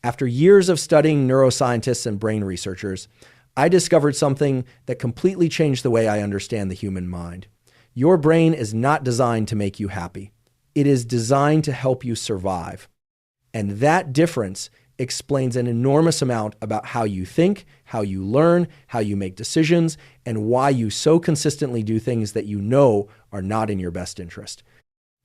After years of studying neuroscientists and brain researchers, I discovered something that completely changed the way I understand the human mind. Your brain is not designed to make you happy. It is designed to help you survive. And that difference explains an enormous amount about how you think, how you learn, how you make decisions, and why you so consistently do things that you know are not in your best interest.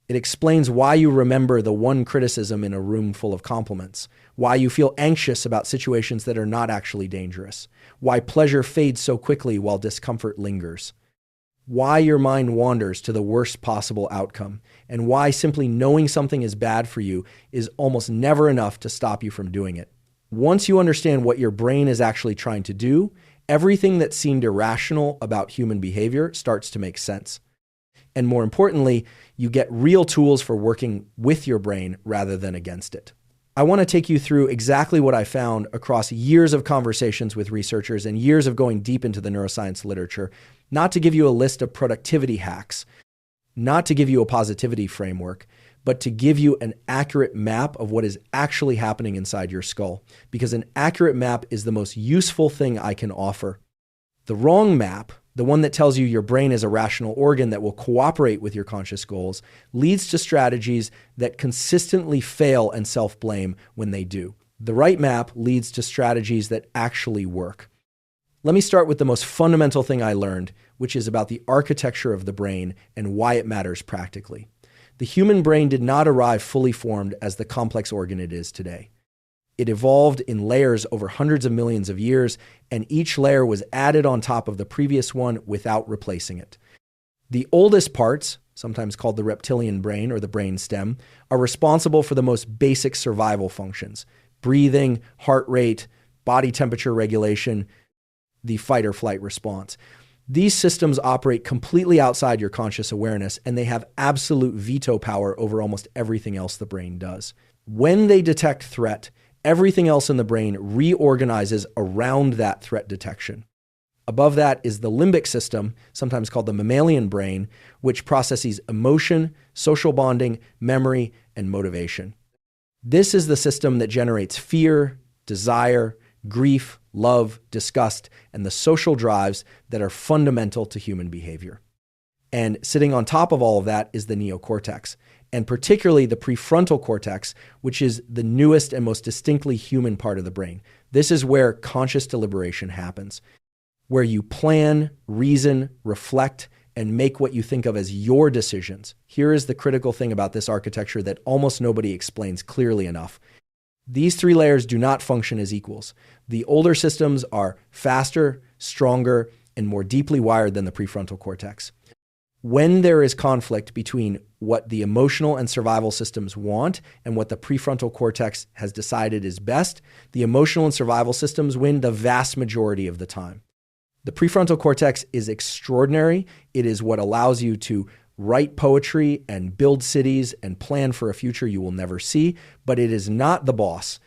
It explains why you remember the one criticism in a room full of compliments, why you feel anxious about situations that are not actually dangerous, why pleasure fades so quickly while discomfort lingers, why your mind wanders to the worst possible outcome, and why simply knowing something is bad for you is almost never enough to stop you from doing it. Once you understand what your brain is actually trying to do, everything that seemed irrational about human behavior starts to make sense. And more importantly, you get real tools for working with your brain rather than against it. I want to take you through exactly what I found across years of conversations with researchers and years of going deep into the neuroscience literature, not to give you a list of productivity hacks, not to give you a positivity framework, but to give you an accurate map of what is actually happening inside your skull, because an accurate map is the most useful thing I can offer. The wrong map, the one that tells you your brain is a rational organ that will cooperate with your conscious goals, leads to strategies that consistently fail and self-blame when they do. The right map leads to strategies that actually work. Let me start with the most fundamental thing I learned, which is about the architecture of the brain and why it matters practically. The human brain did not arrive fully formed as the complex organ it is today. It evolved in layers over hundreds of millions of years, and each layer was added on top of the previous one without replacing it. The oldest parts, sometimes called the reptilian brain or the brain stem, are responsible for the most basic survival functions: breathing, heart rate, body temperature regulation, the fight or flight response. These systems operate completely outside your conscious awareness, and they have absolute veto power over almost everything else the brain does. When they detect threat, everything else in the brain reorganizes around that threat detection. Above that is the limbic system, sometimes called the mammalian brain, which processes emotion, social bonding, memory, and motivation. This is the system that generates fear, desire, grief, love, disgust, and the social drives that are fundamental to human behavior. And sitting on top of all of that is the neocortex, and particularly the prefrontal cortex, which is the newest and most distinctly human part of the brain. This is where conscious deliberation happens, where you plan, reason, reflect, and make what you think of as your decisions. Here is the critical thing about this architecture that almost nobody explains clearly enough. These three layers do not function as equals. The older systems are faster, stronger, and more deeply wired than the prefrontal cortex. When there is conflict between what the emotional and survival systems want and what the prefrontal cortex has decided is best, the emotional and survival systems win the vast majority of the time. The prefrontal cortex is extraordinary. It is what allows you to write poetry and build cities and plan for a future you will never see, but it is not the boss.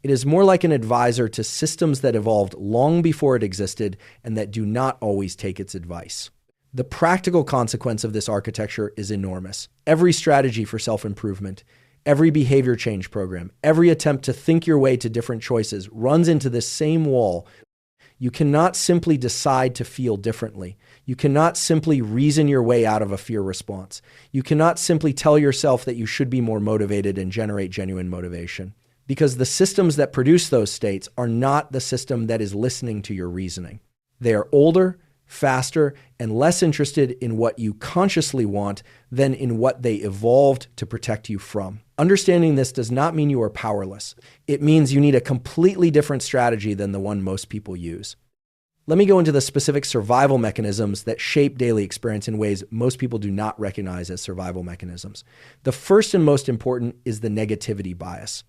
It is more like an advisor to systems that evolved long before it existed and that do not always take its advice. The practical consequence of this architecture is enormous. Every strategy for self-improvement, every behavior change program, every attempt to think your way to different choices runs into this same wall. You cannot simply decide to feel differently. You cannot simply reason your way out of a fear response. You cannot simply tell yourself that you should be more motivated and generate genuine motivation. Because the systems that produce those states are not the system that is listening to your reasoning. They are older, faster, and less interested in what you consciously want than in what they evolved to protect you from. Understanding this does not mean you are powerless. It means you need a completely different strategy than the one most people use. Let me go into the specific survival mechanisms that shape daily experience in ways most people do not recognize as survival mechanisms. The first and most important is the negativity bias.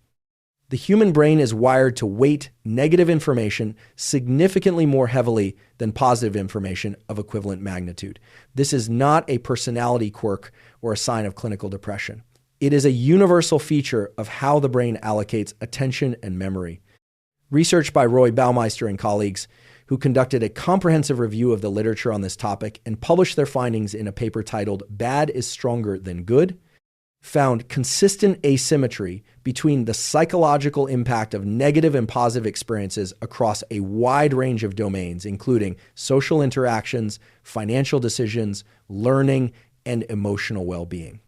The human brain is wired to weight negative information significantly more heavily than positive information of equivalent magnitude. This is not a personality quirk or a sign of clinical depression. It is a universal feature of how the brain allocates attention and memory. Research by Roy Baumeister and colleagues, who conducted a comprehensive review of the literature on this topic and published their findings in a paper titled "Bad is Stronger Than Good," found consistent asymmetry between the psychological impact of negative and positive experiences across a wide range of domains, including social interactions, financial decisions, learning, and emotional well-being.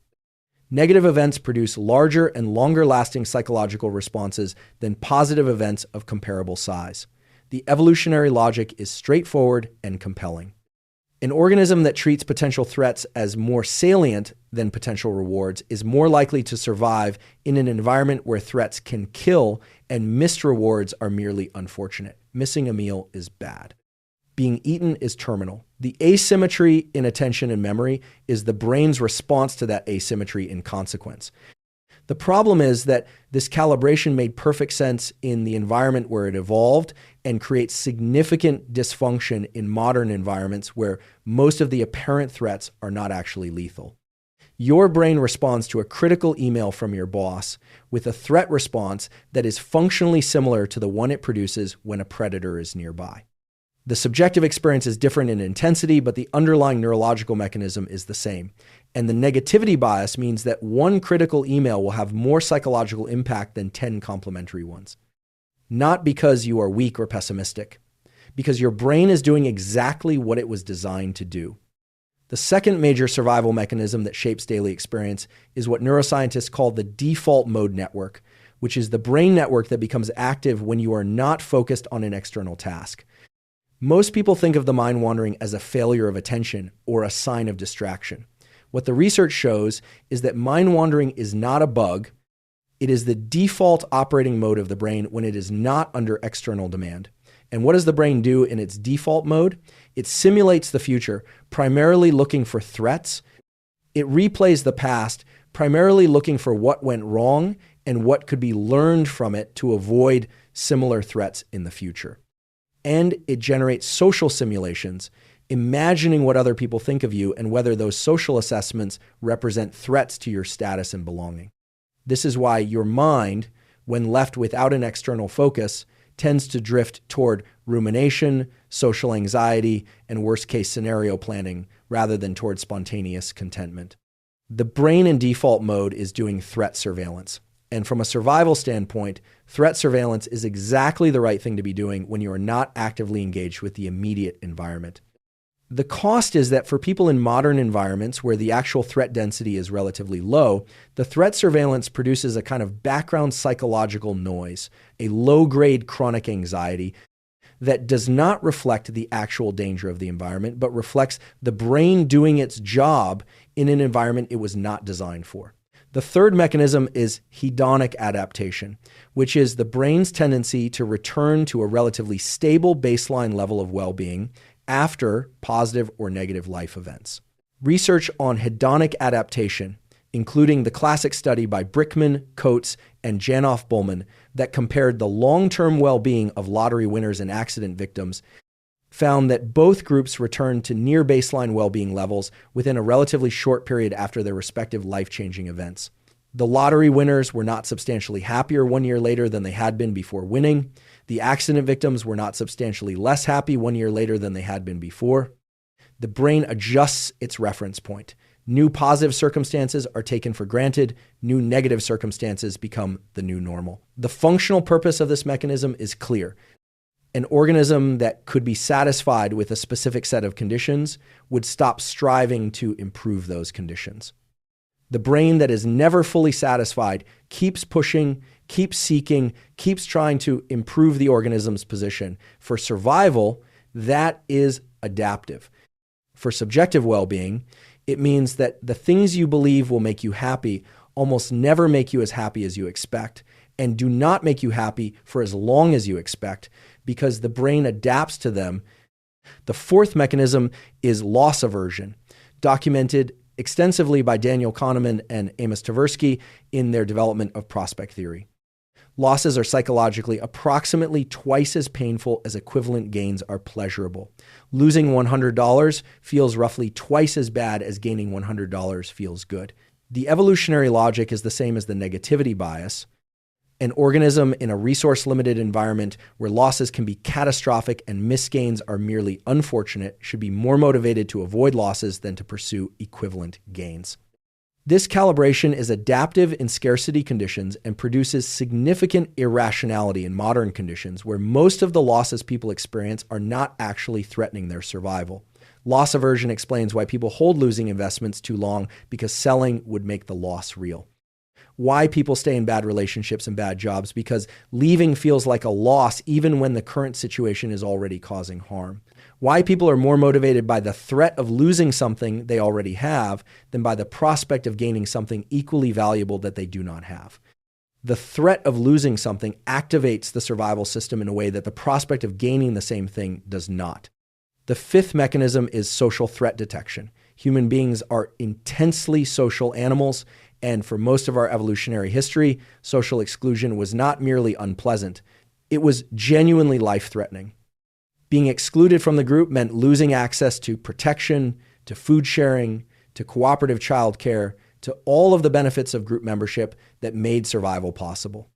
Negative events produce larger and longer-lasting psychological responses than positive events of comparable size. The evolutionary logic is straightforward and compelling. An organism that treats potential threats as more salient than potential rewards is more likely to survive in an environment where threats can kill and missed rewards are merely unfortunate. Missing a meal is bad. Being eaten is terminal. The asymmetry in attention and memory is the brain's response to that asymmetry in consequence. The problem is that this calibration made perfect sense in the environment where it evolved and creates significant dysfunction in modern environments where most of the apparent threats are not actually lethal. Your brain responds to a critical email from your boss with a threat response that is functionally similar to the one it produces when a predator is nearby. The subjective experience is different in intensity, but the underlying neurological mechanism is the same. And the negativity bias means that one critical email will have more psychological impact than 10 complementary ones. Not because you are weak or pessimistic, because your brain is doing exactly what it was designed to do. The second major survival mechanism that shapes daily experience is what neuroscientists call the default mode network, which is the brain network that becomes active when you are not focused on an external task. Most people think of the mind wandering as a failure of attention or a sign of distraction. What the research shows is that mind wandering is not a bug. It is the default operating mode of the brain when it is not under external demand. And what does the brain do in its default mode? It simulates the future, primarily looking for threats. It replays the past, primarily looking for what went wrong and what could be learned from it to avoid similar threats in the future. And it generates social simulations, imagining what other people think of you and whether those social assessments represent threats to your status and belonging. This is why your mind, when left without an external focus, tends to drift toward rumination, social anxiety, and worst-case scenario planning rather than toward spontaneous contentment. The brain in default mode is doing threat surveillance. And from a survival standpoint, threat surveillance is exactly the right thing to be doing when you are not actively engaged with the immediate environment. The cost is that for people in modern environments where the actual threat density is relatively low, the threat surveillance produces a kind of background psychological noise, a low-grade chronic anxiety that does not reflect the actual danger of the environment, but reflects the brain doing its job in an environment it was not designed for. The third mechanism is hedonic adaptation, which is the brain's tendency to return to a relatively stable baseline level of well-being after positive or negative life events. Research on hedonic adaptation, including the classic study by Brickman, Coates, and Janoff-Bullman that compared the long-term well-being of lottery winners and accident victims, found that both groups returned to near baseline well-being levels within a relatively short period after their respective life-changing events. The lottery winners were not substantially happier 1 year later than they had been before winning. The accident victims were not substantially less happy 1 year later than they had been before. The brain adjusts its reference point. New positive circumstances are taken for granted. New negative circumstances become the new normal. The functional purpose of this mechanism is clear. An organism that could be satisfied with a specific set of conditions would stop striving to improve those conditions. The brain that is never fully satisfied keeps pushing, keeps seeking, keeps trying to improve the organism's position. For survival, that is adaptive. For subjective well-being, it means that the things you believe will make you happy almost never make you as happy as you expect, and do not make you happy for as long as you expect, because the brain adapts to them. The fourth mechanism is loss aversion, documented extensively by Daniel Kahneman and Amos Tversky in their development of prospect theory. Losses are psychologically approximately twice as painful as equivalent gains are pleasurable. Losing $100 feels roughly twice as bad as gaining $100 feels good. The evolutionary logic is the same as the negativity bias. An organism in a resource-limited environment where losses can be catastrophic and misgains are merely unfortunate should be more motivated to avoid losses than to pursue equivalent gains. This calibration is adaptive in scarcity conditions and produces significant irrationality in modern conditions where most of the losses people experience are not actually threatening their survival. Loss aversion explains why people hold losing investments too long because selling would make the loss real. Why people stay in bad relationships and bad jobs because leaving feels like a loss even when the current situation is already causing harm. Why people are more motivated by the threat of losing something they already have than by the prospect of gaining something equally valuable that they do not have. The threat of losing something activates the survival system in a way that the prospect of gaining the same thing does not. The fifth mechanism is social threat detection. Human beings are intensely social animals, and for most of our evolutionary history, social exclusion was not merely unpleasant, it was genuinely life-threatening. Being excluded from the group meant losing access to protection, to food sharing, to cooperative childcare, to all of the benefits of group membership that made survival possible.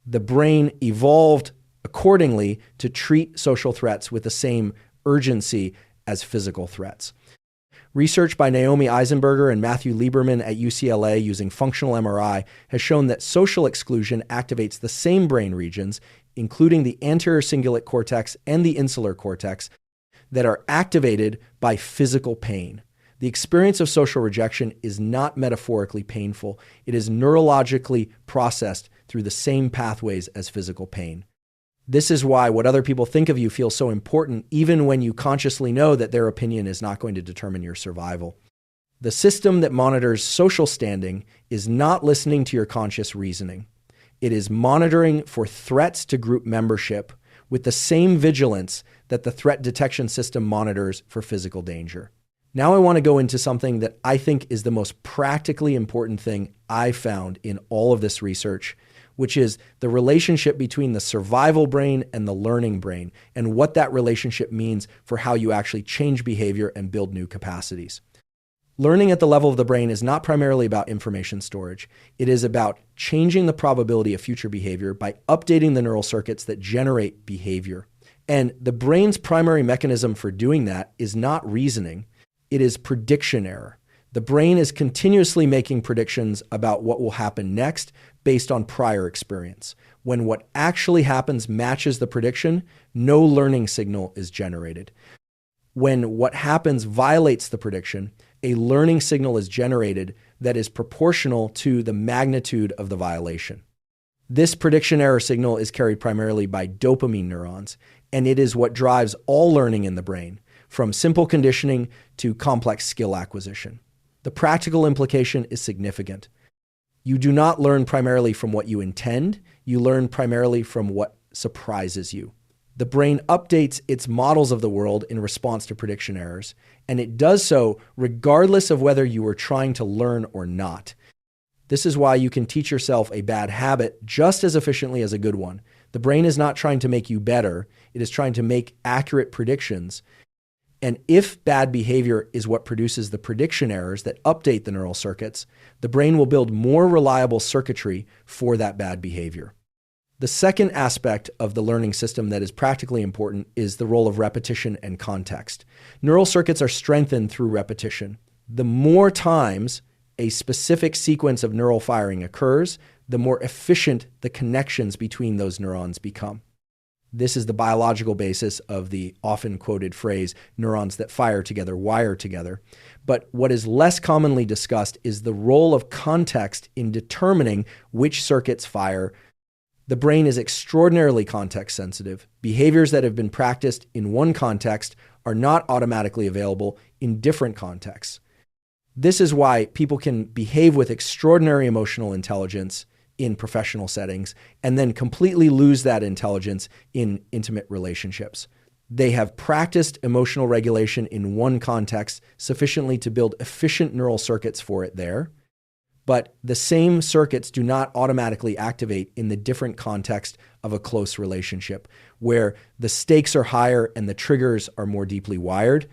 The brain evolved accordingly to treat social threats with the same urgency as physical threats. Research by Naomi Eisenberger and Matthew Lieberman at UCLA using functional MRI has shown that social exclusion activates the same brain regions, including the anterior cingulate cortex and the insular cortex, that are activated by physical pain. The experience of social rejection is not metaphorically painful. It is neurologically processed through the same pathways as physical pain. This is why what other people think of you feels so important, even when you consciously know that their opinion is not going to determine your survival. The system that monitors social standing is not listening to your conscious reasoning. It is monitoring for threats to group membership with the same vigilance that the threat detection system monitors for physical danger. Now I want to go into something that I think is the most practically important thing I found in all of this research, which is the relationship between the survival brain and the learning brain, and what that relationship means for how you actually change behavior and build new capacities. Learning at the level of the brain is not primarily about information storage. It is about changing the probability of future behavior by updating the neural circuits that generate behavior. And the brain's primary mechanism for doing that is not reasoning, it is prediction error. The brain is continuously making predictions about what will happen next based on prior experience. When what actually happens matches the prediction, no learning signal is generated. When what happens violates the prediction, a learning signal is generated that is proportional to the magnitude of the violation. This prediction error signal is carried primarily by dopamine neurons, and it is what drives all learning in the brain, from simple conditioning to complex skill acquisition. The practical implication is significant. You do not learn primarily from what you intend, you learn primarily from what surprises you. The brain updates its models of the world in response to prediction errors, and it does so regardless of whether you are trying to learn or not. This is why you can teach yourself a bad habit just as efficiently as a good one. The brain is not trying to make you better, it is trying to make accurate predictions. And if bad behavior is what produces the prediction errors that update the neural circuits, the brain will build more reliable circuitry for that bad behavior. The second aspect of the learning system that is practically important is the role of repetition and context. Neural circuits are strengthened through repetition. The more times a specific sequence of neural firing occurs, the more efficient the connections between those neurons become. This is the biological basis of the often quoted phrase, neurons that fire together wire together. But what is less commonly discussed is the role of context in determining which circuits fire. The brain is extraordinarily context sensitive. Behaviors that have been practiced in one context are not automatically available in different contexts. This is why people can behave with extraordinary emotional intelligence in professional settings and then completely lose that intelligence in intimate relationships. They have practiced emotional regulation in one context sufficiently to build efficient neural circuits for it there, but the same circuits do not automatically activate in the different context of a close relationship, where the stakes are higher and the triggers are more deeply wired.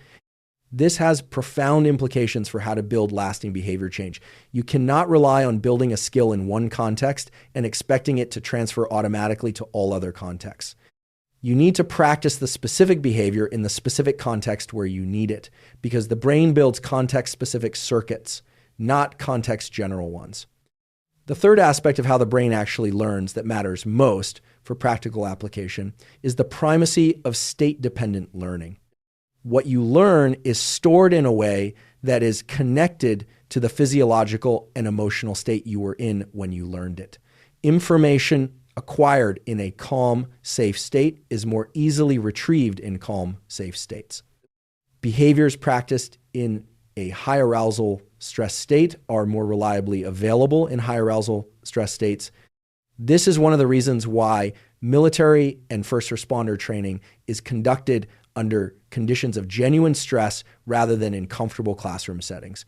This has profound implications for how to build lasting behavior change. You cannot rely on building a skill in one context and expecting it to transfer automatically to all other contexts. You need to practice the specific behavior in the specific context where you need it, because the brain builds context-specific circuits, not context general ones. The third aspect of how the brain actually learns that matters most for practical application is the primacy of state-dependent learning. What you learn is stored in a way that is connected to the physiological and emotional state you were in when you learned it. Information acquired in a calm, safe state is more easily retrieved in calm, safe states. Behaviors practiced in a high arousal stress state are more reliably available in high arousal stress states. This is one of the reasons why military and first responder training is conducted under conditions of genuine stress rather than in comfortable classroom settings.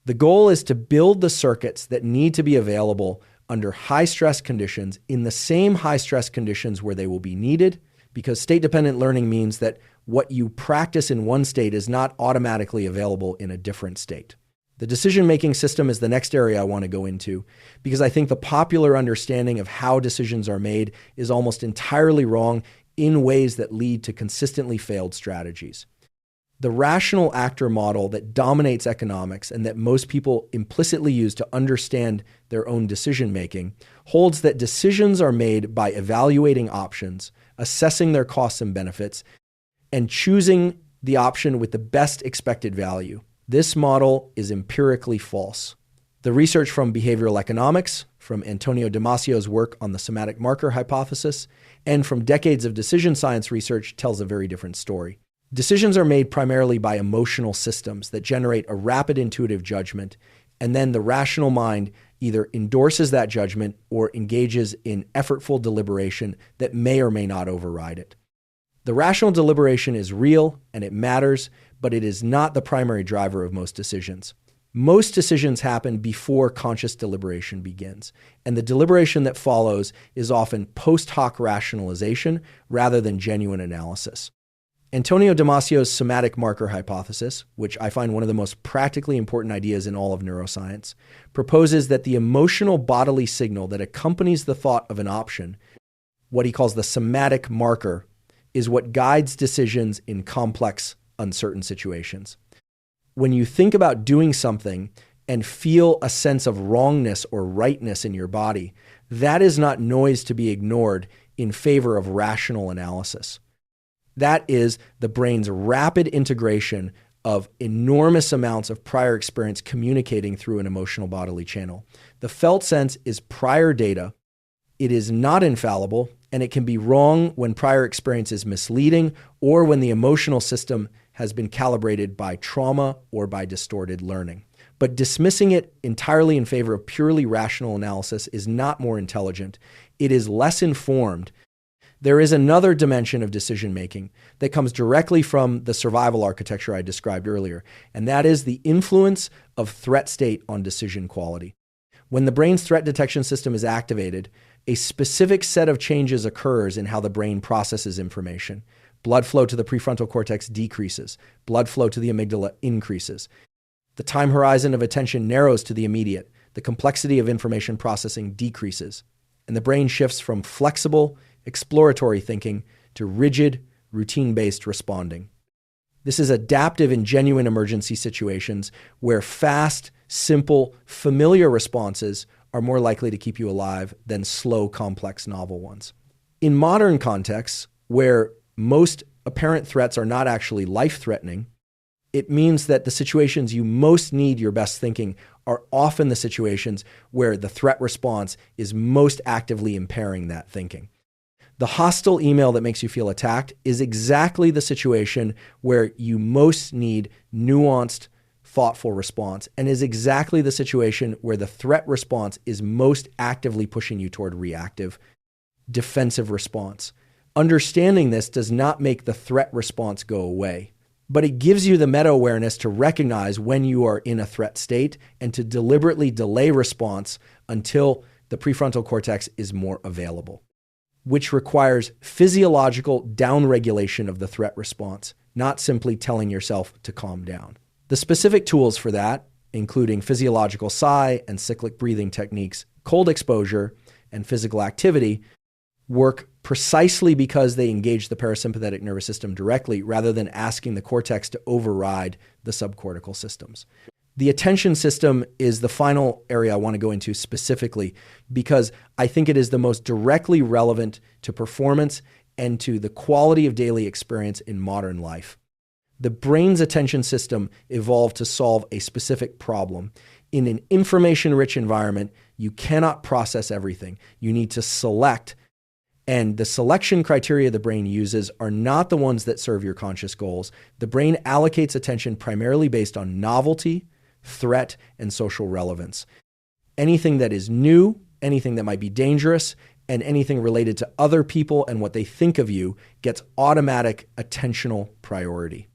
The goal is to build the circuits that need to be available under high stress conditions in the same high stress conditions where they will be needed, because state-dependent learning means that what you practice in one state is not automatically available in a different state. The decision-making system is the next area I want to go into, because I think the popular understanding of how decisions are made is almost entirely wrong in ways that lead to consistently failed strategies. The rational actor model that dominates economics and that most people implicitly use to understand their own decision-making holds that decisions are made by evaluating options, assessing their costs and benefits, and choosing the option with the best expected value. This model is empirically false. The research from behavioral economics, from Antonio Damasio's work on the somatic marker hypothesis, and from decades of decision science research tells a very different story. Decisions are made primarily by emotional systems that generate a rapid intuitive judgment, and then the rational mind either endorses that judgment or engages in effortful deliberation that may or may not override it. The rational deliberation is real and it matters, but it is not the primary driver of most decisions. Most decisions happen before conscious deliberation begins, and the deliberation that follows is often post hoc rationalization rather than genuine analysis. Antonio Damasio's somatic marker hypothesis, which I find one of the most practically important ideas in all of neuroscience, proposes that the emotional bodily signal that accompanies the thought of an option, what he calls the somatic marker, is what guides decisions in complex, uncertain situations. When you think about doing something and feel a sense of wrongness or rightness in your body, that is not noise to be ignored in favor of rational analysis. That is the brain's rapid integration of enormous amounts of prior experience communicating through an emotional bodily channel. The felt sense is prior data. It is not infallible, and it can be wrong when prior experience is misleading or when the emotional system has been calibrated by trauma or by distorted learning. But dismissing it entirely in favor of purely rational analysis is not more intelligent. It is less informed. There is another dimension of decision-making that comes directly from the survival architecture I described earlier, and that is the influence of threat state on decision quality. When the brain's threat detection system is activated, a specific set of changes occurs in how the brain processes information. Blood flow to the prefrontal cortex decreases. Blood flow to the amygdala increases. The time horizon of attention narrows to the immediate. The complexity of information processing decreases. And the brain shifts from flexible, exploratory thinking to rigid, routine-based responding. This is adaptive in genuine emergency situations where fast, simple, familiar responses are more likely to keep you alive than slow, complex, novel ones. In modern contexts, where most apparent threats are not actually life-threatening, it means that the situations you most need your best thinking are often the situations where the threat response is most actively impairing that thinking. The hostile email that makes you feel attacked is exactly the situation where you most need nuanced, thoughtful response, and is exactly the situation where the threat response is most actively pushing you toward reactive, defensive response. Understanding this does not make the threat response go away, but it gives you the meta-awareness to recognize when you are in a threat state and to deliberately delay response until the prefrontal cortex is more available, which requires physiological downregulation of the threat response, not simply telling yourself to calm down. The specific tools for that, including physiological sigh and cyclic breathing techniques, cold exposure, and physical activity, work precisely because they engage the parasympathetic nervous system directly rather than asking the cortex to override the subcortical systems. The attention system is the final area I want to go into specifically because I think it is the most directly relevant to performance and to the quality of daily experience in modern life. The brain's attention system evolved to solve a specific problem. In an information-rich environment, you cannot process everything. You need to select, and the selection criteria the brain uses are not the ones that serve your conscious goals. The brain allocates attention primarily based on novelty, threat, and social relevance. Anything that is new, anything that might be dangerous, and anything related to other people and what they think of you gets automatic attentional priority.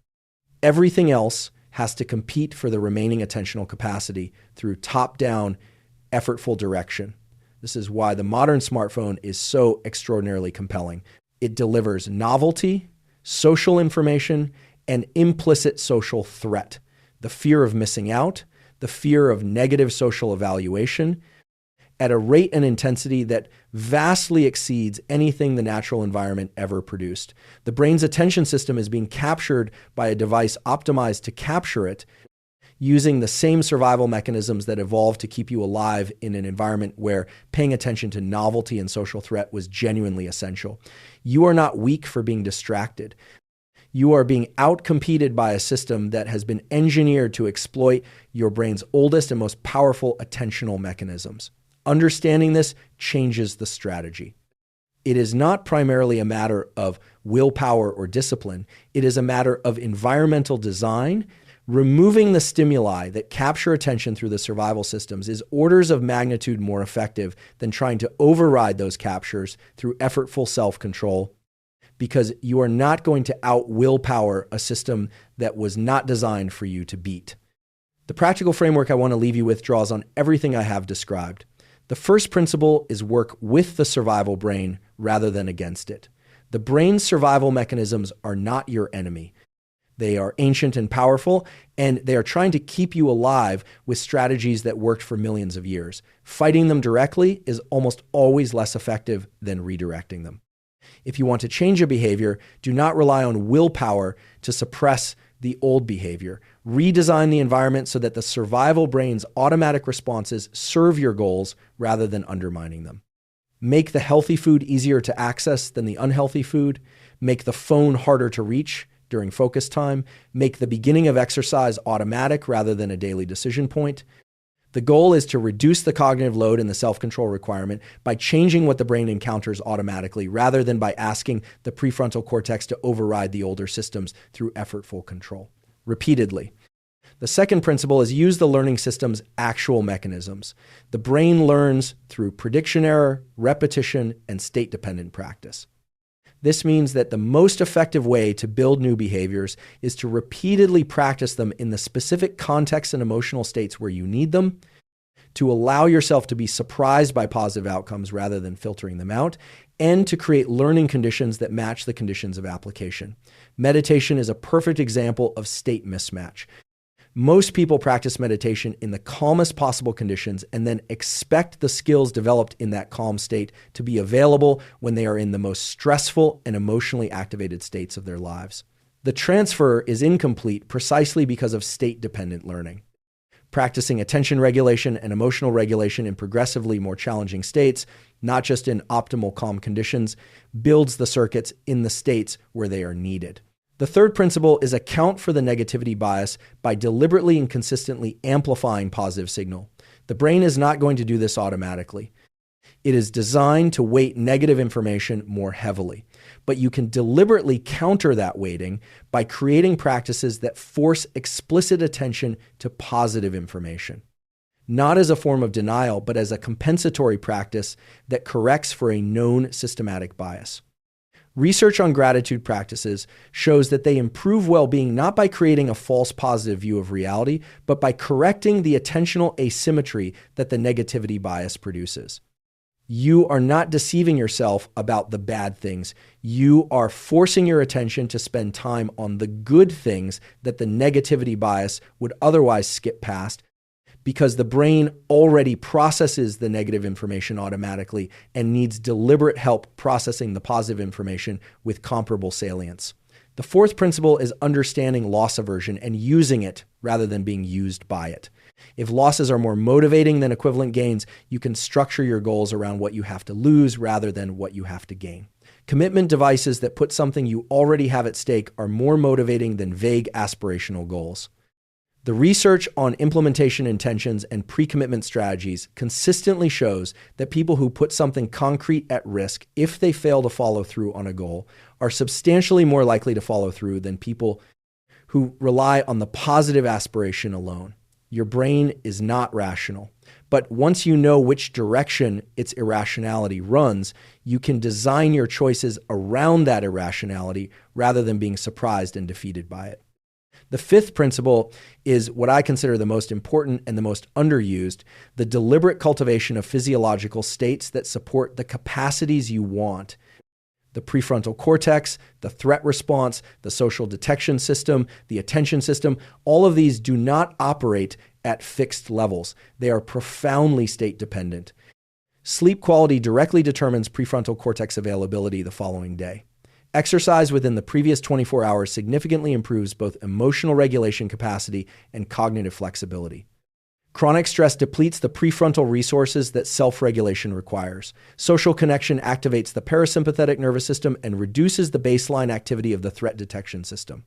Everything else has to compete for the remaining attentional capacity through top-down, effortful direction. This is why the modern smartphone is so extraordinarily compelling. It delivers novelty, social information, and implicit social threat. The fear of missing out, the fear of negative social evaluation, at a rate and intensity that vastly exceeds anything the natural environment ever produced. The brain's attention system is being captured by a device optimized to capture it using the same survival mechanisms that evolved to keep you alive in an environment where paying attention to novelty and social threat was genuinely essential. You are not weak for being distracted. You are being outcompeted by a system that has been engineered to exploit your brain's oldest and most powerful attentional mechanisms. Understanding this changes the strategy. It is not primarily a matter of willpower or discipline. It is a matter of environmental design. Removing the stimuli that capture attention through the survival systems is orders of magnitude more effective than trying to override those captures through effortful self-control, because you are not going to out-willpower a system that was not designed for you to beat. The practical framework I want to leave you with draws on everything I have described. The first principle is work with the survival brain rather than against it. The brain's survival mechanisms are not your enemy. They are ancient and powerful, and they are trying to keep you alive with strategies that worked for millions of years. Fighting them directly is almost always less effective than redirecting them. If you want to change a behavior, do not rely on willpower to suppress the old behavior. Redesign the environment so that the survival brain's automatic responses serve your goals rather than undermining them. Make the healthy food easier to access than the unhealthy food. Make the phone harder to reach during focus time. Make the beginning of exercise automatic rather than a daily decision point. The goal is to reduce the cognitive load and the self-control requirement by changing what the brain encounters automatically rather than by asking the prefrontal cortex to override the older systems through effortful control repeatedly. The second principle is use the learning system's actual mechanisms. The brain learns through prediction error, repetition, and state-dependent practice. This means that the most effective way to build new behaviors is to repeatedly practice them in the specific contexts and emotional states where you need them, to allow yourself to be surprised by positive outcomes rather than filtering them out, and to create learning conditions that match the conditions of application. Meditation is a perfect example of state mismatch. Most people practice meditation in the calmest possible conditions and then expect the skills developed in that calm state to be available when they are in the most stressful and emotionally activated states of their lives. The transfer is incomplete precisely because of state-dependent learning. Practicing attention regulation and emotional regulation in progressively more challenging states, not just in optimal calm conditions, builds the circuits in the states where they are needed. The third principle is account for the negativity bias by deliberately and consistently amplifying positive signal. The brain is not going to do this automatically. It is designed to weight negative information more heavily, but you can deliberately counter that weighting by creating practices that force explicit attention to positive information, not as a form of denial, but as a compensatory practice that corrects for a known systematic bias. Research on gratitude practices shows that they improve well-being not by creating a false positive view of reality, but by correcting the attentional asymmetry that the negativity bias produces. You are not deceiving yourself about the bad things. You are forcing your attention to spend time on the good things that the negativity bias would otherwise skip past, because the brain already processes the negative information automatically and needs deliberate help processing the positive information with comparable salience. The fourth principle is understanding loss aversion and using it rather than being used by it. If losses are more motivating than equivalent gains, you can structure your goals around what you have to lose rather than what you have to gain. Commitment devices that put something you already have at stake are more motivating than vague aspirational goals. The research on implementation intentions and pre-commitment strategies consistently shows that people who put something concrete at risk if they fail to follow through on a goal are substantially more likely to follow through than people who rely on the positive aspiration alone. Your brain is not rational, but once you know which direction its irrationality runs, you can design your choices around that irrationality rather than being surprised and defeated by it. The fifth principle is what I consider the most important and the most underused: the deliberate cultivation of physiological states that support the capacities you want. The prefrontal cortex, the threat response, the social detection system, the attention system, all of these do not operate at fixed levels. They are profoundly state dependent. Sleep quality directly determines prefrontal cortex availability the following day. Exercise within the previous 24 hours significantly improves both emotional regulation capacity and cognitive flexibility. Chronic stress depletes the prefrontal resources that self-regulation requires. Social connection activates the parasympathetic nervous system and reduces the baseline activity of the threat detection system.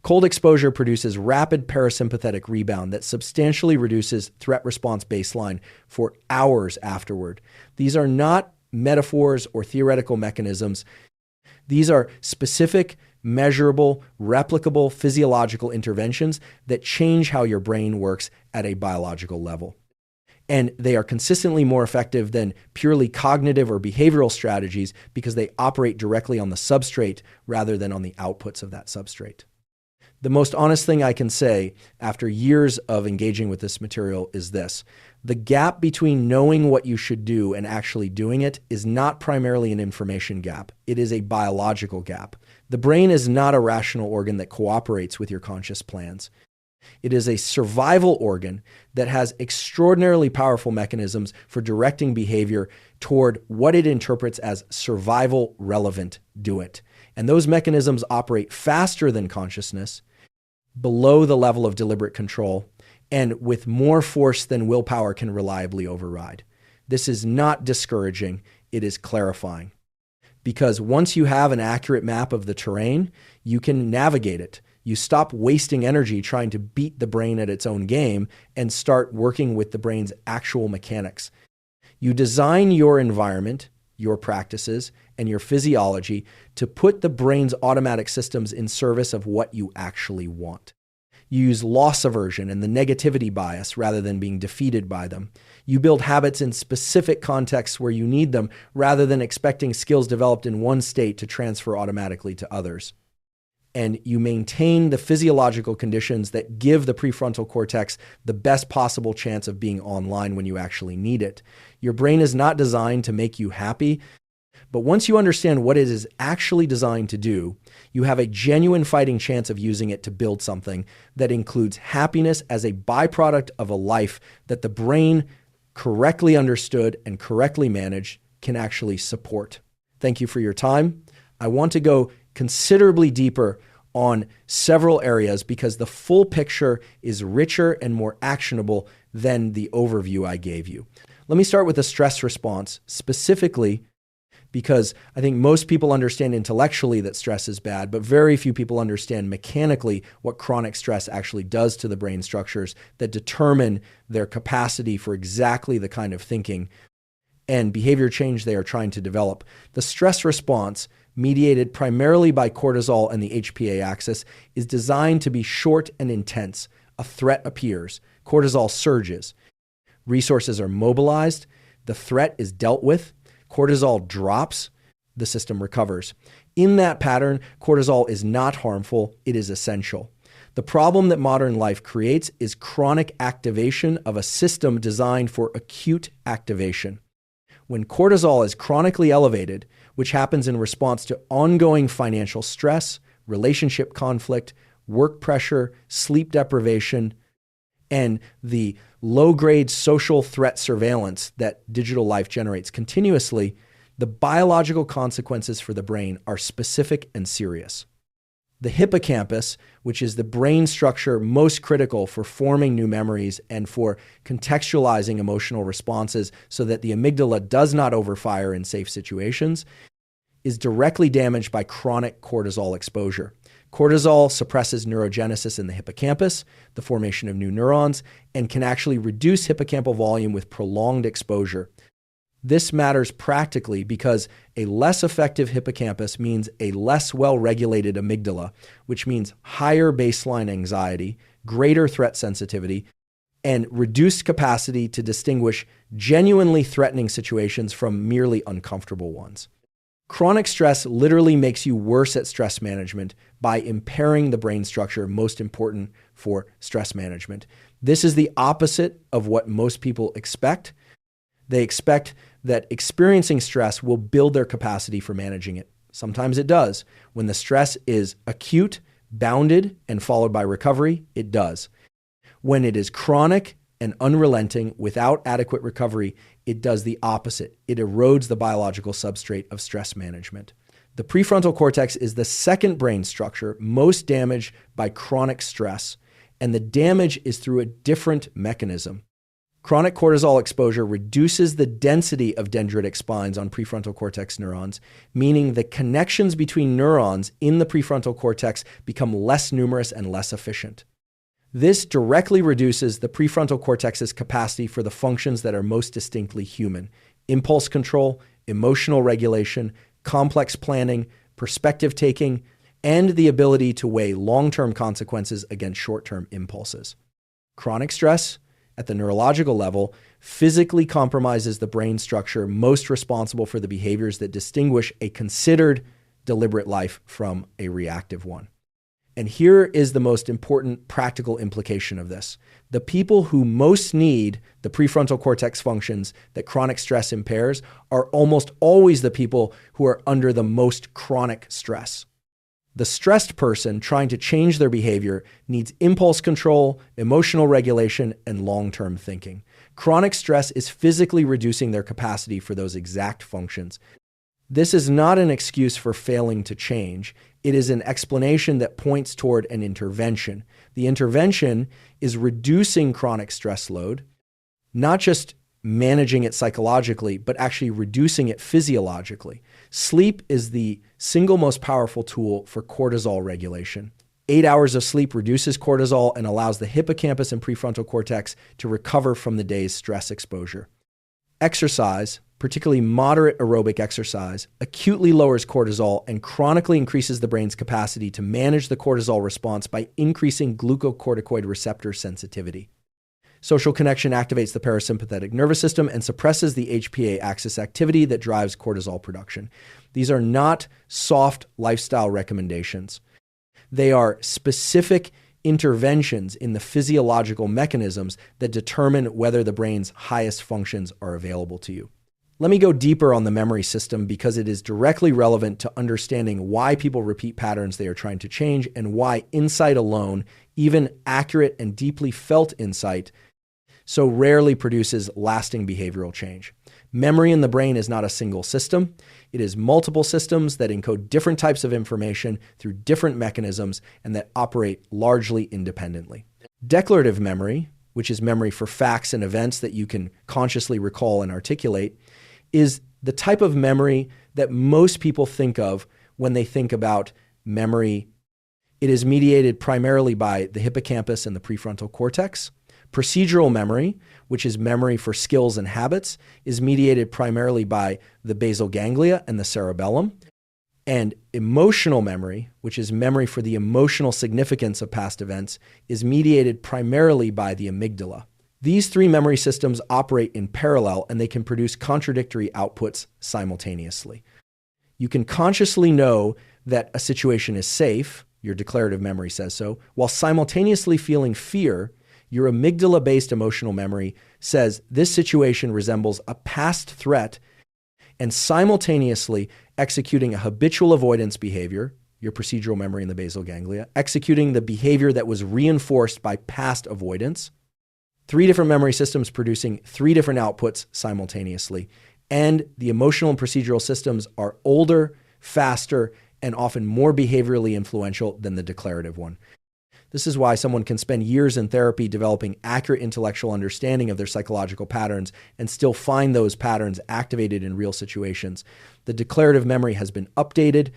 Cold exposure produces rapid parasympathetic rebound that substantially reduces threat response baseline for hours afterward. These are not metaphors or theoretical mechanisms. These are specific, measurable, replicable physiological interventions that change how your brain works at a biological level. And they are consistently more effective than purely cognitive or behavioral strategies because they operate directly on the substrate rather than on the outputs of that substrate. The most honest thing I can say after years of engaging with this material is this: the gap between knowing what you should do and actually doing it is not primarily an information gap. It is a biological gap. The brain is not a rational organ that cooperates with your conscious plans. It is a survival organ that has extraordinarily powerful mechanisms for directing behavior toward what it interprets as survival relevant. Do it. And those mechanisms operate faster than consciousness, below the level of deliberate control, and with more force than willpower can reliably override. This is not discouraging, it is clarifying. Because once you have an accurate map of the terrain, you can navigate it. You stop wasting energy trying to beat the brain at its own game and start working with the brain's actual mechanics. You design your environment, your practices, and your physiology to put the brain's automatic systems in service of what you actually want. You use loss aversion and the negativity bias rather than being defeated by them. You build habits in specific contexts where you need them rather than expecting skills developed in one state to transfer automatically to others. And you maintain the physiological conditions that give the prefrontal cortex the best possible chance of being online when you actually need it. Your brain is not designed to make you happy, but once you understand what it is actually designed to do, you have a genuine fighting chance of using it to build something that includes happiness as a byproduct of a life that the brain, correctly understood and correctly managed, can actually support. Thank you for your time. I want to go considerably deeper on several areas because the full picture is richer and more actionable than the overview I gave you. Let me start with the stress response, specifically because I think most people understand intellectually that stress is bad, but very few people understand mechanically what chronic stress actually does to the brain structures that determine their capacity for exactly the kind of thinking and behavior change they are trying to develop. The stress response, mediated primarily by cortisol and the HPA axis, is designed to be short and intense. A threat appears. Cortisol surges. Resources are mobilized. The threat is dealt with. Cortisol drops. The system recovers. In that pattern, cortisol is not harmful. It is essential. The problem that modern life creates is chronic activation of a system designed for acute activation. When cortisol is chronically elevated, which happens in response to ongoing financial stress, relationship conflict, work pressure, sleep deprivation, and the low-grade social threat surveillance that digital life generates continuously, the biological consequences for the brain are specific and serious. The hippocampus, which is the brain structure most critical for forming new memories and for contextualizing emotional responses so that the amygdala does not overfire in safe situations, is directly damaged by chronic cortisol exposure. Cortisol suppresses neurogenesis in the hippocampus, the formation of new neurons, and can actually reduce hippocampal volume with prolonged exposure. This matters practically because a less effective hippocampus means a less well-regulated amygdala, which means higher baseline anxiety, greater threat sensitivity, and reduced capacity to distinguish genuinely threatening situations from merely uncomfortable ones. Chronic stress literally makes you worse at stress management by impairing the brain structure most important for stress management. This is the opposite of what most people expect. They expect that experiencing stress will build their capacity for managing it. Sometimes it does. When the stress is acute, bounded, and followed by recovery, it does. When it is chronic and unrelenting without adequate recovery, it does the opposite. It erodes the biological substrate of stress management. The prefrontal cortex is the second brain structure most damaged by chronic stress, and the damage is through a different mechanism. Chronic cortisol exposure reduces the density of dendritic spines on prefrontal cortex neurons, meaning the connections between neurons in the prefrontal cortex become less numerous and less efficient. This directly reduces the prefrontal cortex's capacity for the functions that are most distinctly human: impulse control, emotional regulation, complex planning, perspective taking, and the ability to weigh long-term consequences against short-term impulses. Chronic stress, at the neurological level, physically compromises the brain structure most responsible for the behaviors that distinguish a considered deliberate life from a reactive one. And here is the most important practical implication of this. The people who most need the prefrontal cortex functions that chronic stress impairs are almost always the people who are under the most chronic stress. The stressed person trying to change their behavior needs impulse control, emotional regulation, and long-term thinking. Chronic stress is physically reducing their capacity for those exact functions. This is not an excuse for failing to change. It is an explanation that points toward an intervention. The intervention is reducing chronic stress load, not just managing it psychologically, but actually reducing it physiologically. Sleep is the single most powerful tool for cortisol regulation. 8 hours of sleep reduces cortisol and allows the hippocampus and prefrontal cortex to recover from the day's stress exposure. Exercise, particularly moderate aerobic exercise, acutely lowers cortisol and chronically increases the brain's capacity to manage the cortisol response by increasing glucocorticoid receptor sensitivity. Social connection activates the parasympathetic nervous system and suppresses the HPA axis activity that drives cortisol production. These are not soft lifestyle recommendations. They are specific interventions in the physiological mechanisms that determine whether the brain's highest functions are available to you. Let me go deeper on the memory system because it is directly relevant to understanding why people repeat patterns they are trying to change and why insight alone, even accurate and deeply felt insight, so rarely produces lasting behavioral change. Memory in the brain is not a single system. It is multiple systems that encode different types of information through different mechanisms and that operate largely independently. Declarative memory, which is memory for facts and events that you can consciously recall and articulate, is the type of memory that most people think of when they think about memory. It is mediated primarily by the hippocampus and the prefrontal cortex. Procedural memory, which is memory for skills and habits, is mediated primarily by the basal ganglia and the cerebellum. And emotional memory, which is memory for the emotional significance of past events, is mediated primarily by the amygdala. These three memory systems operate in parallel and they can produce contradictory outputs simultaneously. You can consciously know that a situation is safe, your declarative memory says so, while simultaneously feeling fear. Your amygdala-based emotional memory says this situation resembles a past threat and simultaneously executing a habitual avoidance behavior, your procedural memory in the basal ganglia, executing the behavior that was reinforced by past avoidance. Three different memory systems producing three different outputs simultaneously. And the emotional and procedural systems are older, faster, and often more behaviorally influential than the declarative one. This is why someone can spend years in therapy developing accurate intellectual understanding of their psychological patterns and still find those patterns activated in real situations. The declarative memory has been updated.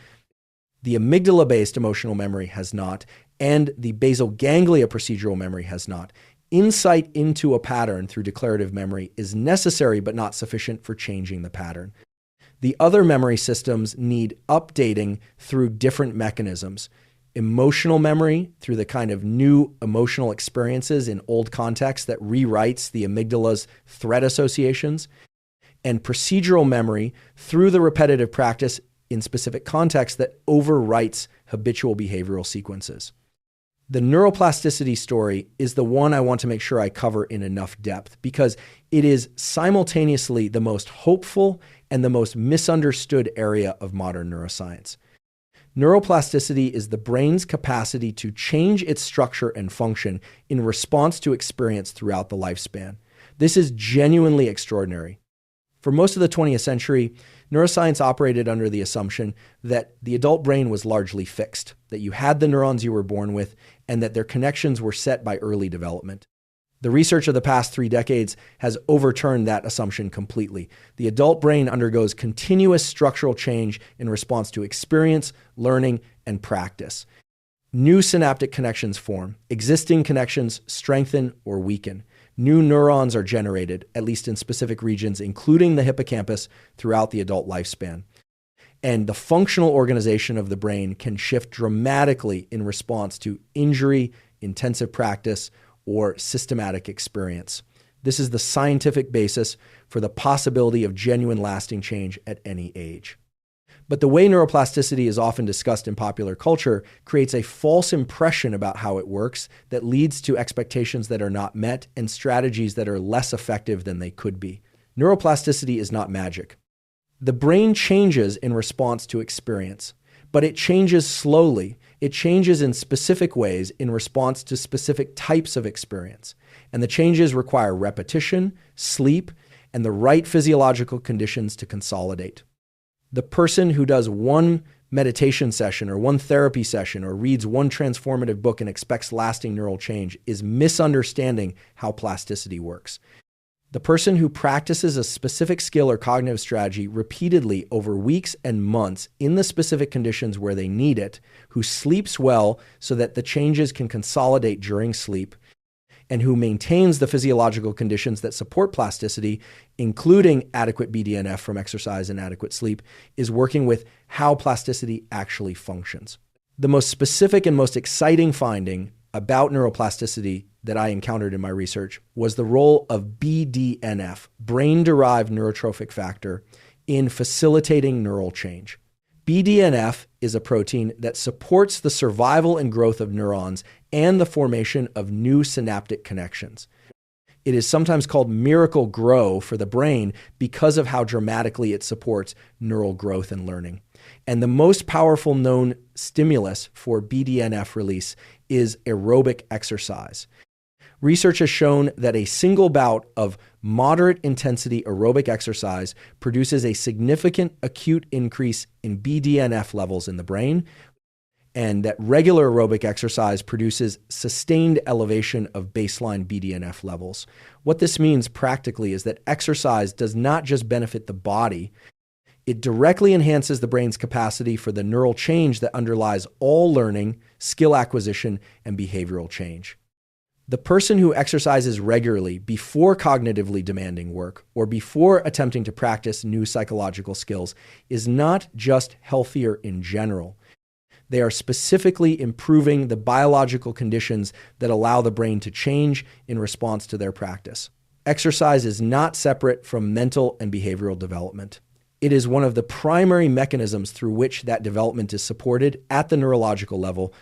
The amygdala-based emotional memory has not, and the basal ganglia procedural memory has not. Insight into a pattern through declarative memory is necessary but not sufficient for changing the pattern. The other memory systems need updating through different mechanisms. Emotional memory through the kind of new emotional experiences in old contexts that rewrites the amygdala's threat associations, and procedural memory through the repetitive practice in specific contexts that overwrites habitual behavioral sequences. The neuroplasticity story is the one I want to make sure I cover in enough depth because it is simultaneously the most hopeful and the most misunderstood area of modern neuroscience. Neuroplasticity is the brain's capacity to change its structure and function in response to experience throughout the lifespan. This is genuinely extraordinary. For most of the 20th century, neuroscience operated under the assumption that the adult brain was largely fixed, that you had the neurons you were born with, and that their connections were set by early development. The research of the past 3 decades has overturned that assumption completely. The adult brain undergoes continuous structural change in response to experience, learning, and practice. New synaptic connections form. Existing connections strengthen or weaken. New neurons are generated, at least in specific regions, including the hippocampus, throughout the adult lifespan. And the functional organization of the brain can shift dramatically in response to injury, intensive practice, or systematic experience. This is the scientific basis for the possibility of genuine lasting change at any age. But the way neuroplasticity is often discussed in popular culture creates a false impression about how it works that leads to expectations that are not met and strategies that are less effective than they could be. Neuroplasticity is not magic. The brain changes in response to experience, but it changes slowly. It changes in specific ways in response to specific types of experience. And the changes require repetition, sleep, and the right physiological conditions to consolidate. The person who does one meditation session or one therapy session or reads one transformative book and expects lasting neural change is misunderstanding how plasticity works. The person who practices a specific skill or cognitive strategy repeatedly over weeks and months in the specific conditions where they need it, who sleeps well so that the changes can consolidate during sleep, and who maintains the physiological conditions that support plasticity, including adequate BDNF from exercise and adequate sleep, is working with how plasticity actually functions. The most specific and most exciting finding about neuroplasticity that I encountered in my research was the role of BDNF, brain-derived neurotrophic factor, in facilitating neural change. BDNF is a protein that supports the survival and growth of neurons and the formation of new synaptic connections. It is sometimes called miracle grow for the brain because of how dramatically it supports neural growth and learning. And the most powerful known stimulus for BDNF release is aerobic exercise. Research has shown that a single bout of moderate intensity aerobic exercise produces a significant acute increase in BDNF levels in the brain, and that regular aerobic exercise produces sustained elevation of baseline BDNF levels. What this means practically is that exercise does not just benefit the body, it directly enhances the brain's capacity for the neural change that underlies all learning, skill acquisition, and behavioral change. The person who exercises regularly before cognitively demanding work or before attempting to practice new psychological skills is not just healthier in general. They are specifically improving the biological conditions that allow the brain to change in response to their practice. Exercise is not separate from mental and behavioral development. It is one of the primary mechanisms through which that development is supported at the neurological level.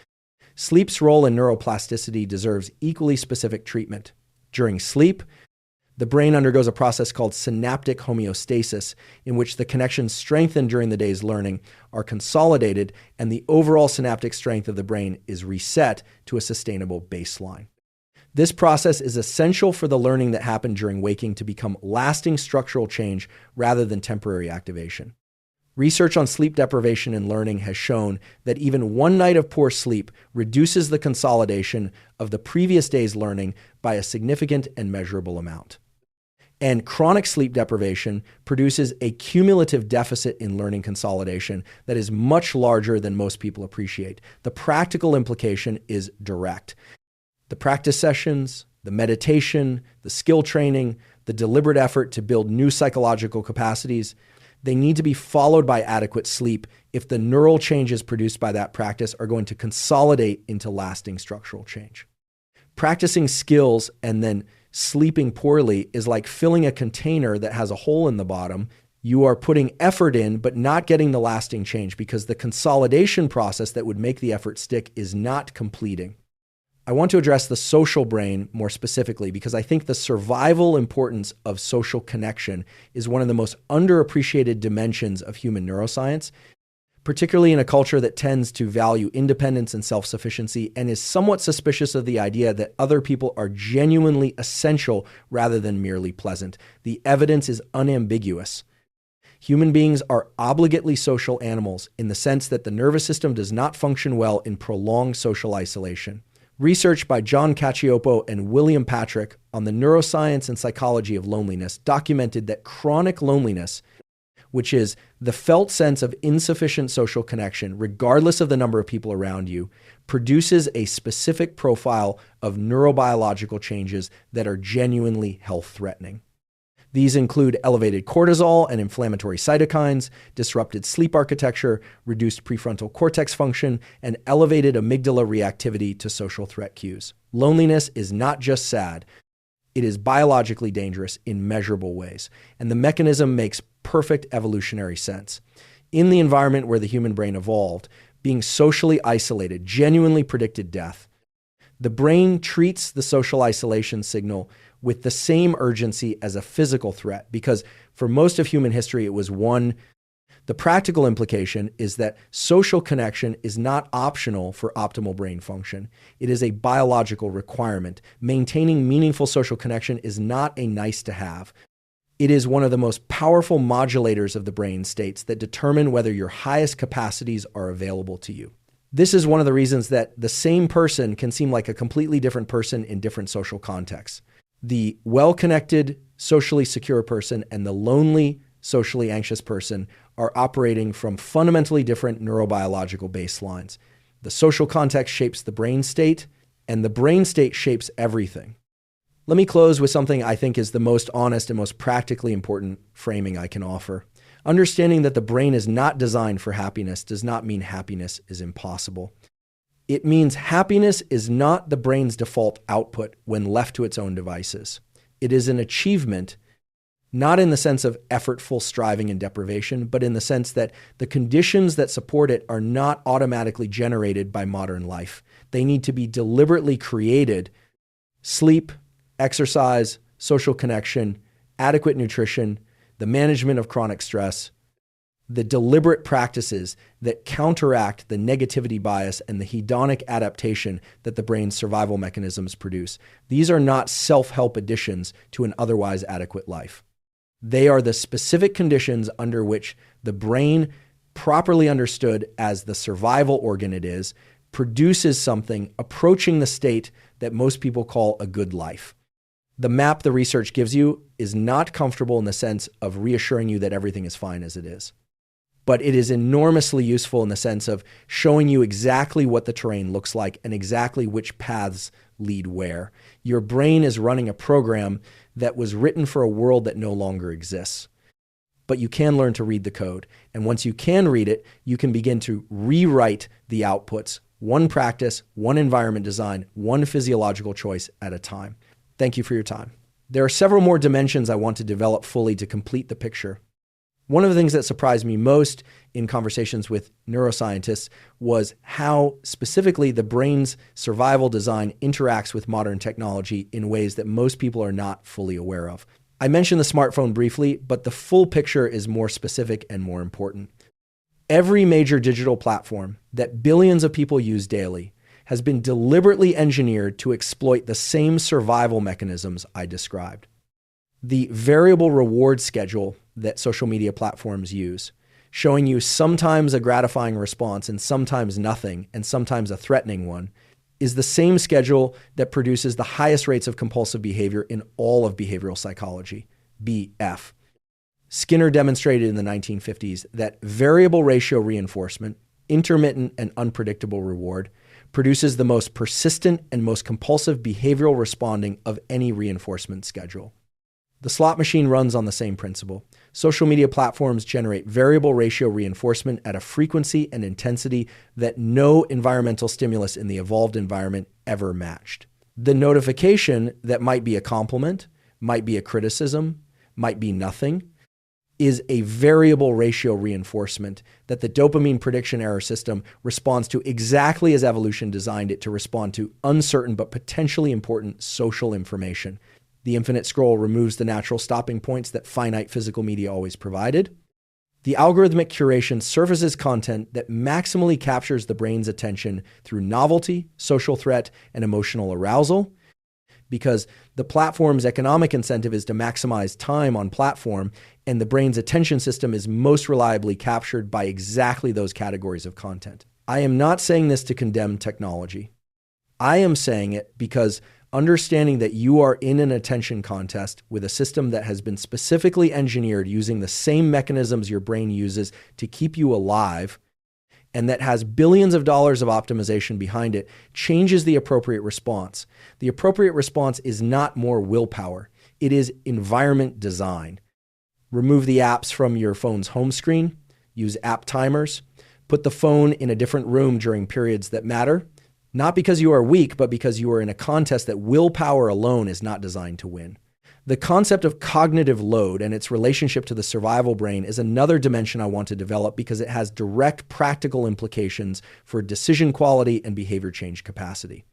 Sleep's role in neuroplasticity deserves equally specific treatment. During sleep, the brain undergoes a process called synaptic homeostasis, in which the connections strengthened during the day's learning are consolidated and the overall synaptic strength of the brain is reset to a sustainable baseline. This process is essential for the learning that happened during waking to become lasting structural change rather than temporary activation. Research on sleep deprivation and learning has shown that even one night of poor sleep reduces the consolidation of the previous day's learning by a significant and measurable amount. And chronic sleep deprivation produces a cumulative deficit in learning consolidation that is much larger than most people appreciate. The practical implication is direct. The practice sessions, the meditation, the skill training, the deliberate effort to build new psychological capacities, they need to be followed by adequate sleep if the neural changes produced by that practice are going to consolidate into lasting structural change. Practicing skills and then sleeping poorly is like filling a container that has a hole in the bottom. You are putting effort in, but not getting the lasting change because the consolidation process that would make the effort stick is not completing. I want to address the social brain more specifically because I think the survival importance of social connection is one of the most underappreciated dimensions of human neuroscience, particularly in a culture that tends to value independence and self-sufficiency and is somewhat suspicious of the idea that other people are genuinely essential rather than merely pleasant. The evidence is unambiguous. Human beings are obligately social animals in the sense that the nervous system does not function well in prolonged social isolation. Research by John Cacioppo and William Patrick on the neuroscience and psychology of loneliness documented that chronic loneliness, which is the felt sense of insufficient social connection, regardless of the number of people around you, produces a specific profile of neurobiological changes that are genuinely health-threatening. These include elevated cortisol and inflammatory cytokines, disrupted sleep architecture, reduced prefrontal cortex function, and elevated amygdala reactivity to social threat cues. Loneliness is not just sad. It is biologically dangerous in measurable ways, and the mechanism makes perfect evolutionary sense. In the environment where the human brain evolved, being socially isolated genuinely predicted death. The brain treats the social isolation signal with the same urgency as a physical threat because for most of human history it was one. The practical implication is that social connection is not optional for optimal brain function. It is a biological requirement. Maintaining meaningful social connection is not a nice to have. It is one of the most powerful modulators of the brain states that determine whether your highest capacities are available to you. This is one of the reasons that the same person can seem like a completely different person in different social contexts. The well-connected, socially secure person and the lonely, socially anxious person are operating from fundamentally different neurobiological baselines. The social context shapes the brain state, and the brain state shapes everything. Let me close with something I think is the most honest and most practically important framing I can offer. Understanding that the brain is not designed for happiness does not mean happiness is impossible. It means happiness is not the brain's default output when left to its own devices. It is an achievement, not in the sense of effortful striving and deprivation, but in the sense that the conditions that support it are not automatically generated by modern life. They need to be deliberately created. Sleep, exercise, social connection, adequate nutrition, the management of chronic stress, the deliberate practices that counteract the negativity bias and the hedonic adaptation that the brain's survival mechanisms produce. These are not self-help additions to an otherwise adequate life. They are the specific conditions under which the brain, properly understood as the survival organ it is, produces something approaching the state that most people call a good life. The map the research gives you is not comfortable in the sense of reassuring you that everything is fine as it is. But it is enormously useful in the sense of showing you exactly what the terrain looks like and exactly which paths lead where. Your brain is running a program that was written for a world that no longer exists. But you can learn to read the code. And once you can read it, you can begin to rewrite the outputs, one practice, one environment design, one physiological choice at a time. Thank you for your time. There are several more dimensions I want to develop fully to complete the picture. One of the things that surprised me most in conversations with neuroscientists was how specifically the brain's survival design interacts with modern technology in ways that most people are not fully aware of. I mentioned the smartphone briefly, but the full picture is more specific and more important. Every major digital platform that billions of people use daily has been deliberately engineered to exploit the same survival mechanisms I described. The variable reward schedule that social media platforms use showing you sometimes a gratifying response and sometimes nothing and sometimes a threatening one, is the same schedule that produces the highest rates of compulsive behavior in all of behavioral psychology, BF. Skinner demonstrated in the 1950s that variable ratio reinforcement, intermittent and unpredictable reward, produces the most persistent and most compulsive behavioral responding of any reinforcement schedule. The slot machine runs on the same principle. Social media platforms generate variable ratio reinforcement at a frequency and intensity that no environmental stimulus in the evolved environment ever matched. The notification that might be a compliment, might be a criticism, might be nothing, is a variable ratio reinforcement that the dopamine prediction error system responds to exactly as evolution designed it to respond to uncertain but potentially important social information. The infinite scroll removes the natural stopping points that finite physical media always provided. The algorithmic curation surfaces content that maximally captures the brain's attention through novelty, social threat, and emotional arousal, because the platform's economic incentive is to maximize time on platform, and the brain's attention system is most reliably captured by exactly those categories of content. I am not saying this to condemn technology. I am saying it because understanding that you are in an attention contest with a system that has been specifically engineered using the same mechanisms your brain uses to keep you alive, and that has billions of dollars of optimization behind it, changes the appropriate response. The appropriate response is not more willpower. It is environment design. Remove the apps from your phone's home screen, use app timers, put the phone in a different room during periods that matter, not because you are weak, but because you are in a contest that willpower alone is not designed to win. The concept of cognitive load and its relationship to the survival brain is another dimension I want to develop because it has direct practical implications for decision quality and behavior change capacity.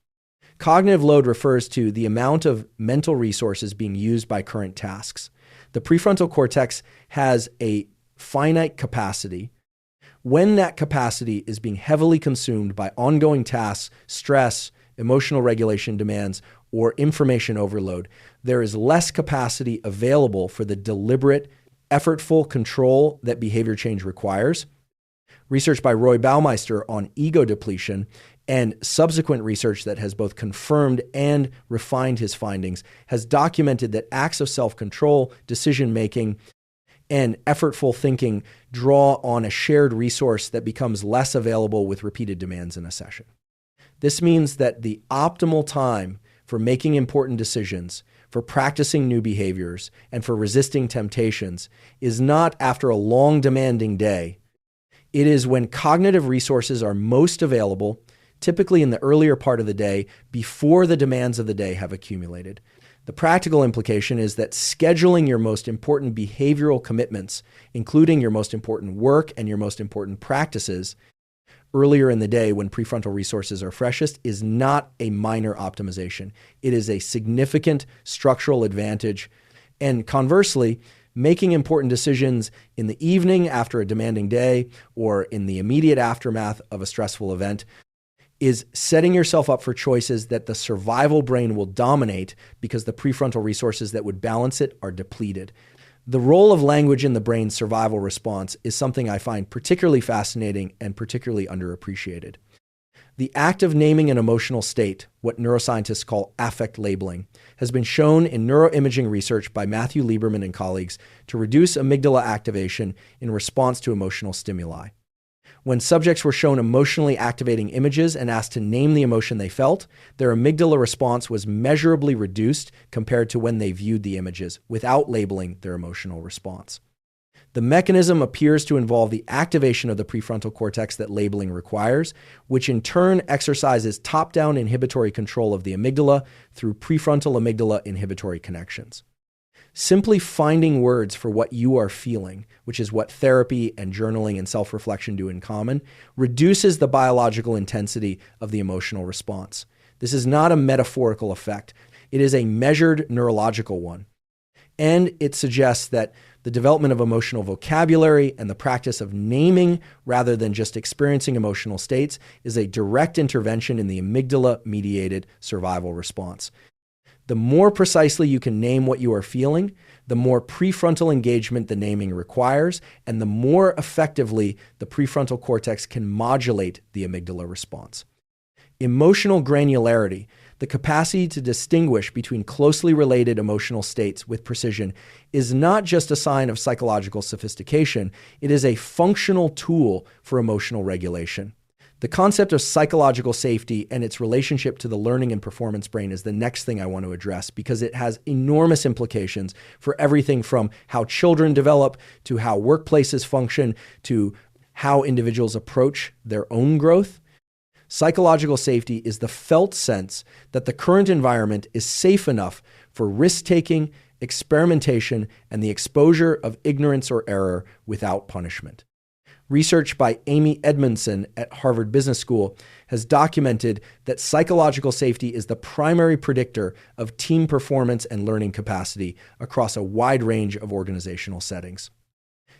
Cognitive load refers to the amount of mental resources being used by current tasks. The prefrontal cortex has a finite capacity. When that capacity is being heavily consumed by ongoing tasks, stress, emotional regulation demands, or information overload, there is less capacity available for the deliberate, effortful control that behavior change requires. Research by Roy Baumeister on ego depletion and subsequent research that has both confirmed and refined his findings has documented that acts of self-control, decision-making, and effortful thinking draw on a shared resource that becomes less available with repeated demands in a session. This means that the optimal time for making important decisions, for practicing new behaviors, and for resisting temptations is not after a long, demanding day. It is when cognitive resources are most available, typically in the earlier part of the day, before the demands of the day have accumulated. The practical implication is that scheduling your most important behavioral commitments, including your most important work and your most important practices, earlier in the day when prefrontal resources are freshest is not a minor optimization. It is a significant structural advantage. And conversely, making important decisions in the evening after a demanding day or in the immediate aftermath of a stressful event is setting yourself up for choices that the survival brain will dominate because the prefrontal resources that would balance it are depleted. The role of language in the brain's survival response is something I find particularly fascinating and particularly underappreciated. The act of naming an emotional state, what neuroscientists call affect labeling, has been shown in neuroimaging research by Matthew Lieberman and colleagues to reduce amygdala activation in response to emotional stimuli. When subjects were shown emotionally activating images and asked to name the emotion they felt, their amygdala response was measurably reduced compared to when they viewed the images without labeling their emotional response. The mechanism appears to involve the activation of the prefrontal cortex that labeling requires, which in turn exercises top-down inhibitory control of the amygdala through prefrontal amygdala inhibitory connections. Simply finding words for what you are feeling, which is what therapy and journaling and self-reflection do in common, reduces the biological intensity of the emotional response. This is not a metaphorical effect. It is a measured neurological one. And it suggests that the development of emotional vocabulary and the practice of naming rather than just experiencing emotional states is a direct intervention in the amygdala-mediated survival response. The more precisely you can name what you are feeling, the more prefrontal engagement the naming requires, and the more effectively the prefrontal cortex can modulate the amygdala response. Emotional granularity, the capacity to distinguish between closely related emotional states with precision, is not just a sign of psychological sophistication, it is a functional tool for emotional regulation. The concept of psychological safety and its relationship to the learning and performance brain is the next thing I want to address, because it has enormous implications for everything from how children develop to how workplaces function to how individuals approach their own growth. Psychological safety is the felt sense that the current environment is safe enough for risk-taking, experimentation, and the exposure of ignorance or error without punishment. Research by Amy Edmondson at Harvard Business School has documented that psychological safety is the primary predictor of team performance and learning capacity across a wide range of organizational settings.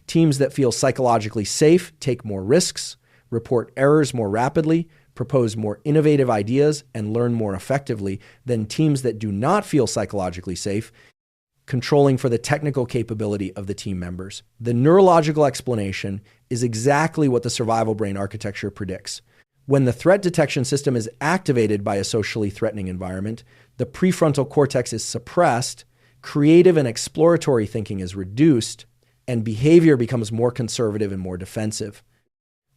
Teams that feel psychologically safe take more risks, report errors more rapidly, propose more innovative ideas, and learn more effectively than teams that do not feel psychologically safe, controlling for the technical capability of the team members. The neurological explanation is exactly what the survival brain architecture predicts. When the threat detection system is activated by a socially threatening environment, the prefrontal cortex is suppressed, creative and exploratory thinking is reduced, and behavior becomes more conservative and more defensive.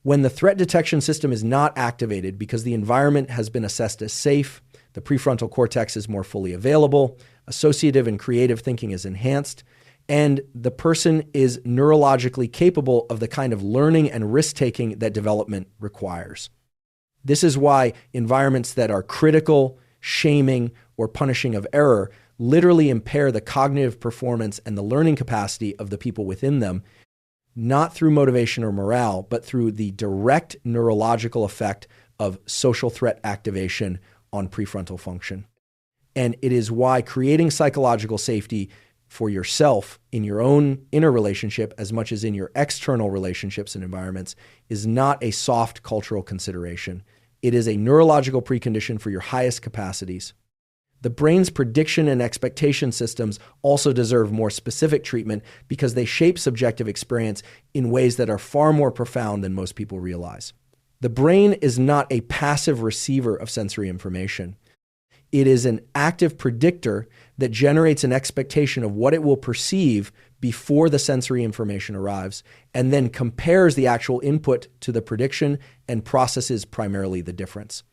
When the threat detection system is not activated because the environment has been assessed as safe, the prefrontal cortex is more fully available, associative and creative thinking is enhanced, and the person is neurologically capable of the kind of learning and risk-taking that development requires. This is why environments that are critical, shaming, or punishing of error literally impair the cognitive performance and the learning capacity of the people within them, not through motivation or morale, but through the direct neurological effect of social threat activation on prefrontal function. And it is why creating psychological safety for yourself in your own inner relationship, as much as in your external relationships and environments, is not a soft cultural consideration. It is a neurological precondition for your highest capacities. The brain's prediction and expectation systems also deserve more specific treatment because they shape subjective experience in ways that are far more profound than most people realize. The brain is not a passive receiver of sensory information. It is an active predictor that generates an expectation of what it will perceive before the sensory information arrives, and then compares the actual input to the prediction and processes primarily the difference.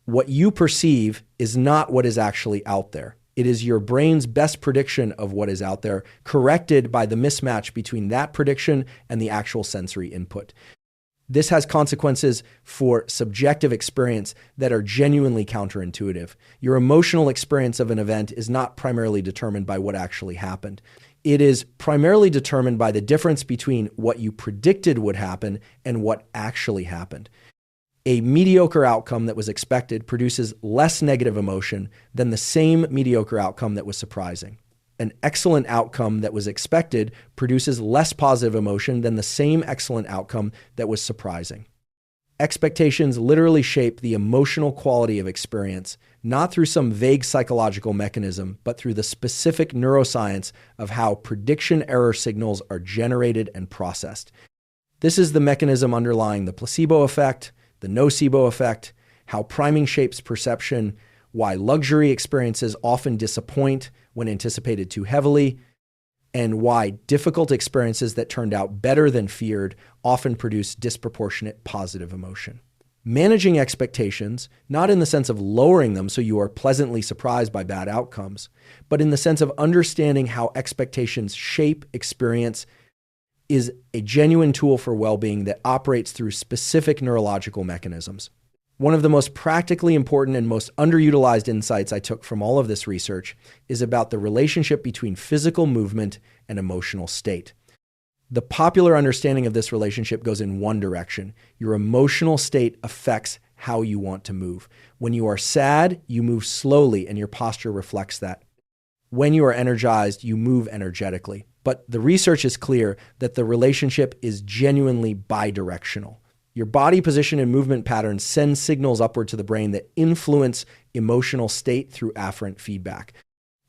What you perceive is not what is actually out there. It is your brain's best prediction of what is out there, corrected by the mismatch between that prediction and the actual sensory input. This has consequences for subjective experience that are genuinely counterintuitive. Your emotional experience of an event is not primarily determined by what actually happened. It is primarily determined by the difference between what you predicted would happen and what actually happened. A mediocre outcome that was expected produces less negative emotion than the same mediocre outcome that was surprising. An excellent outcome that was expected produces less positive emotion than the same excellent outcome that was surprising. Expectations literally shape the emotional quality of experience, not through some vague psychological mechanism, but through the specific neuroscience of how prediction error signals are generated and processed. This is the mechanism underlying the placebo effect, the nocebo effect, how priming shapes perception, why luxury experiences often disappoint when anticipated too heavily, and why difficult experiences that turned out better than feared often produce disproportionate positive emotion. Managing expectations, not in the sense of lowering them so you are pleasantly surprised by bad outcomes, but in the sense of understanding how expectations shape experience, is a genuine tool for well-being that operates through specific neurological mechanisms. One of the most practically important and most underutilized insights I took from all of this research is about the relationship between physical movement and emotional state. The popular understanding of this relationship goes in one direction. Your emotional state affects how you want to move. When you are sad, you move slowly and your posture reflects that. When you are energized, you move energetically. But the research is clear that the relationship is genuinely bidirectional. Your body position and movement patterns send signals upward to the brain that influence emotional state through afferent feedback.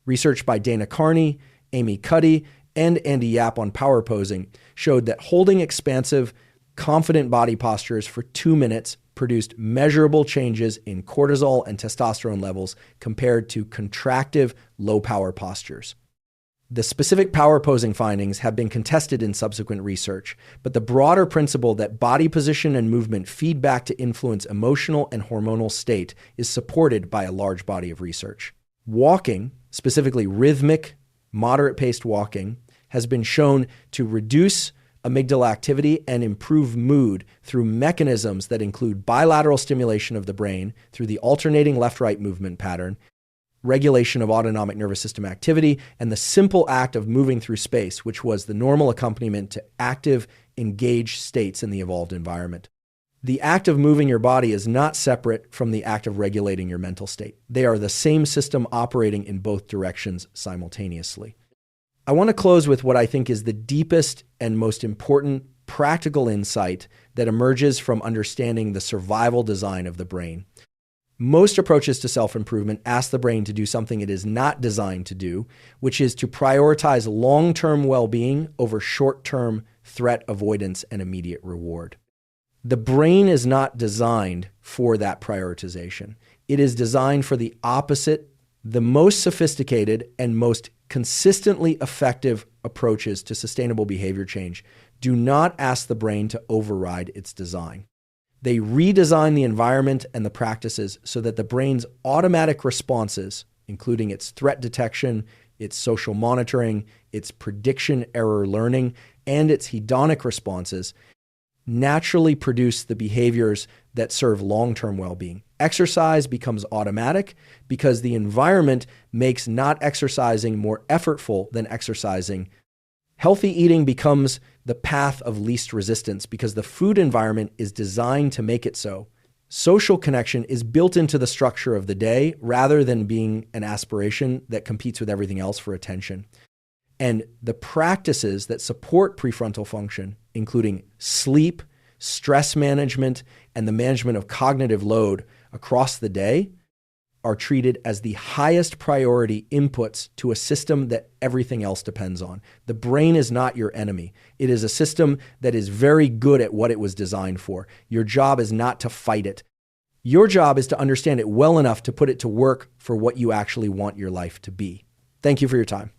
Research by Dana Carney, Amy Cuddy, and Andy Yap on power posing showed that holding expansive, confident body postures for 2 minutes produced measurable changes in cortisol and testosterone levels compared to contractive, low-power postures. The specific power posing findings have been contested in subsequent research, but the broader principle that body position and movement feed back to influence emotional and hormonal state is supported by a large body of research. Walking, specifically rhythmic, moderate-paced walking, has been shown to reduce amygdala activity and improve mood through mechanisms that include bilateral stimulation of the brain through the alternating left-right movement pattern, regulation of autonomic nervous system activity, and the simple act of moving through space, which was the normal accompaniment to active, engaged states in the evolved environment. The act of moving your body is not separate from the act of regulating your mental state. They are the same system operating in both directions simultaneously. I want to close with what I think is the deepest and most important practical insight that emerges from understanding the survival design of the brain. Most approaches to self-improvement ask the brain to do something it is not designed to do, which is to prioritize long-term well-being over short-term threat avoidance and immediate reward. The brain is not designed for that prioritization. It is designed for the opposite. The most sophisticated and most consistently effective approaches to sustainable behavior change do not ask the brain to override its design. They redesign the environment and the practices so that the brain's automatic responses, including its threat detection, its social monitoring, its prediction error learning, and its hedonic responses, naturally produce the behaviors that serve long-term well-being. Exercise becomes automatic because the environment makes not exercising more effortful than exercising. Healthy eating becomes the path of least resistance because the food environment is designed to make it so. Social connection is built into the structure of the day rather than being an aspiration that competes with everything else for attention. And the practices that support prefrontal function, including sleep, stress management, and the management of cognitive load across the day, are treated as the highest priority inputs to a system that everything else depends on. The brain is not your enemy. It is a system that is very good at what it was designed for. Your job is not to fight it. Your job is to understand it well enough to put it to work for what you actually want your life to be. Thank you for your time.